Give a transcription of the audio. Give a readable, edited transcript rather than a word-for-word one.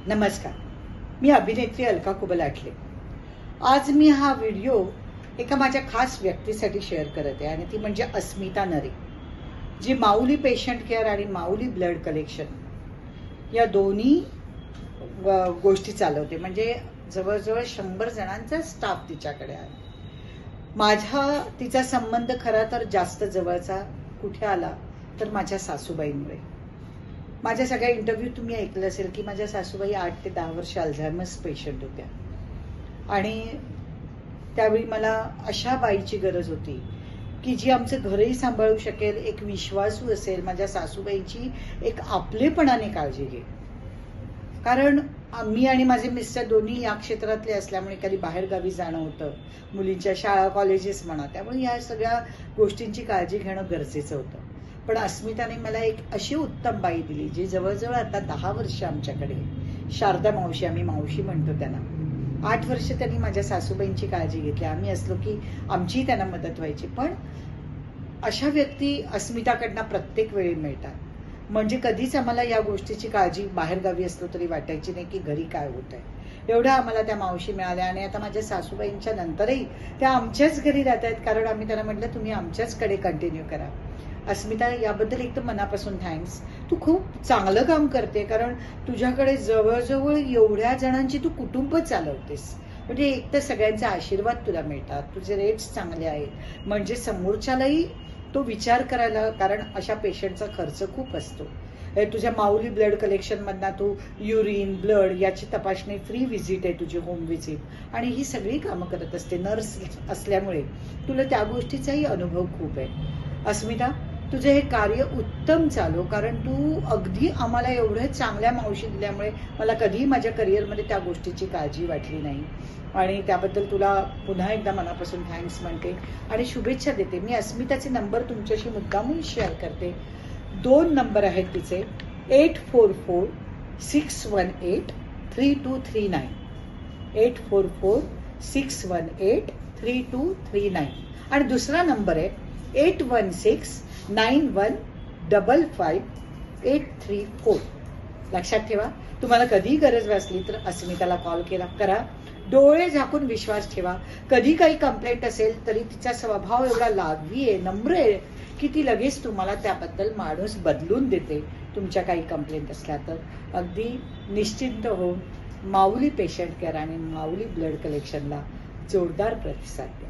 नमस्कार, मी अभिनेत्री अलका कुबलाटले. आज मी हा व्हिडिओ एका माझ्या खास व्यक्तीसाठी शेअर करत आहे आणि ती म्हणजे अस्मिता नरे, जी माऊली पेशंट केअर आणि माऊली ब्लड कलेक्शन या दोन्ही गोष्टी चालवते. म्हणजे जवळजवळ 100 जणांचा स्टाफ तिच्याकडे आहे. माझा तिचा संबंध खरा तर जास्त जवळचा कुठे आला तर माझ्या सासूबाईंमुळे. माझ्या सगळ्या इंटरव्ह्यू तुम्ही ऐकलं असेल की माझ्या सासूबाई 8 ते 10 वर्ष अल्झायमर्स पेशंट होत्या आणि त्यावेळी मला अशा बाईची गरज होती की जी आमचं घरही सांभाळू शकेल, एक विश्वासू असेल, माझ्या सासूबाईची एक आपलेपणाने काळजी घे. कारण मी आणि माझे मिस्टर दोन्ही या क्षेत्रातले असल्यामुळे कधी बाहेरगावी जाणं होतं, मुलींच्या शाळा कॉलेजेस म्हणा, त्यामुळे या सगळ्या गोष्टींची काळजी घेणं गरजेचं होतं. पण अस्मिताने मला एक अशी उत्तम बाई दिली जी जवळजवळ आता 10 वर्ष आमच्याकडे, शारदा मावशी, आम्ही मावशी म्हणतो त्यांना. 8 वर्ष त्यांनी माझ्या सासूबाईंची काळजी घेतली. आम्ही असलो की आमचीही त्यांना मदत व्हायची. पण अशा व्यक्ती अस्मिताकडनं प्रत्येक वेळी मिळतात. म्हणजे कधीच आम्हाला या गोष्टीची काळजी बाहेरगावी असलो तरी वाटायची नाही की घरी काय होत आहे. एवढं आम्हाला त्या मावशी मिळाल्या आणि आता माझ्या सासूबाईंच्या नंतरही त्या आमच्याच घरी राहत आहेत. कारण आम्ही त्यांना म्हटलं तुम्ही आमच्याचकडे कंटिन्यू करा. अस्मिता, याबद्दल एक तर मनापासून थँक्स. तू खूप चांगलं काम करते, कारण तुझ्याकडे जवळजवळ एवढ्या जणांची तू कुटुंब चालवतेस. म्हणजे एक तर सगळ्यांचे आशीर्वाद तुला मिळतात, तुझे रेट्स चांगले आहेत, म्हणजे समोरच्यालाही तो विचार करायला, कारण अशा पेशंटचा खर्च खूप असतो. तुझ्या माऊली ब्लड कलेक्शनमधनं तू युरिन ब्लड याची तपासणी, फ्री व्हिजिट आहे तुझी, होम व्हिजिट, आणि ही सगळी कामं करत असते. नर्स असल्यामुळे तुला त्या गोष्टीचाही अनुभव खूप आहे. अस्मिता, तुझं हे कार्य उत्तम चालू, कारण तू अगदी आम्हाला एवढ्या चांगल्या मावशी दिल्यामुळे मला कधीही माझ्या करिअरमध्ये त्या गोष्टीची काळजी वाटली नाही आणि त्याबद्दल तुला पुन्हा एकदा मनापासून थँक्स म्हणते आणि शुभेच्छा देते. मी अस्मिताचे नंबर तुमच्याशी मुद्दामून शेअर करते. 2 नंबर आहेत तिचे, 8446183239, 8446183239, आणि दुसरा नंबर आहे 8169155834. लक्षात ठेवा, तुम्हाला कधी गरज वाटली तर अस्मिताला कॉल करा. डोळे झाकून विश्वास ठेवा. कधी काही कंप्लेंट असेल तरी तिचा स्वभाव एवढा लाघवी आहे, नम्र आहे की ती लगेच तुम्हाला त्याबद्दल माणूस बदलून देते. तुमच्या काही कंप्लेंट असल्या तर अगदी निश्चिंत होऊन माऊली पेशंट केअर आणि माऊली ब्लड कलेक्शनला जोरदार प्रतिसाद द्या.